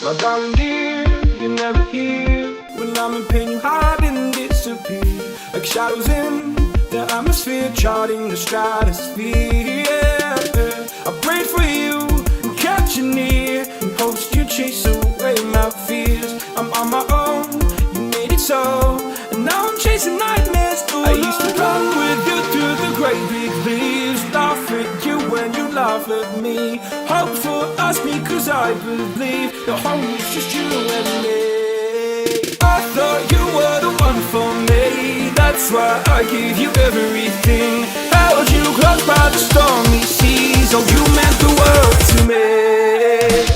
My darling dear, you're never here. When I'm in pain, you hide and disappear, like shadows in the atmosphere, charting the stratosphere. I prayed for you and kept you near, in hopes you chase away my fears. I'm on my own, you made it so, and now I'm chasing nightmares. I used to run with you through the great big leaves, laugh at you when you laugh at me, hope for us because I believe the home is just you and me. I thought you were the one for me, that's why I gave you everything, held you close by the stormy seas. Oh, you meant the world to me.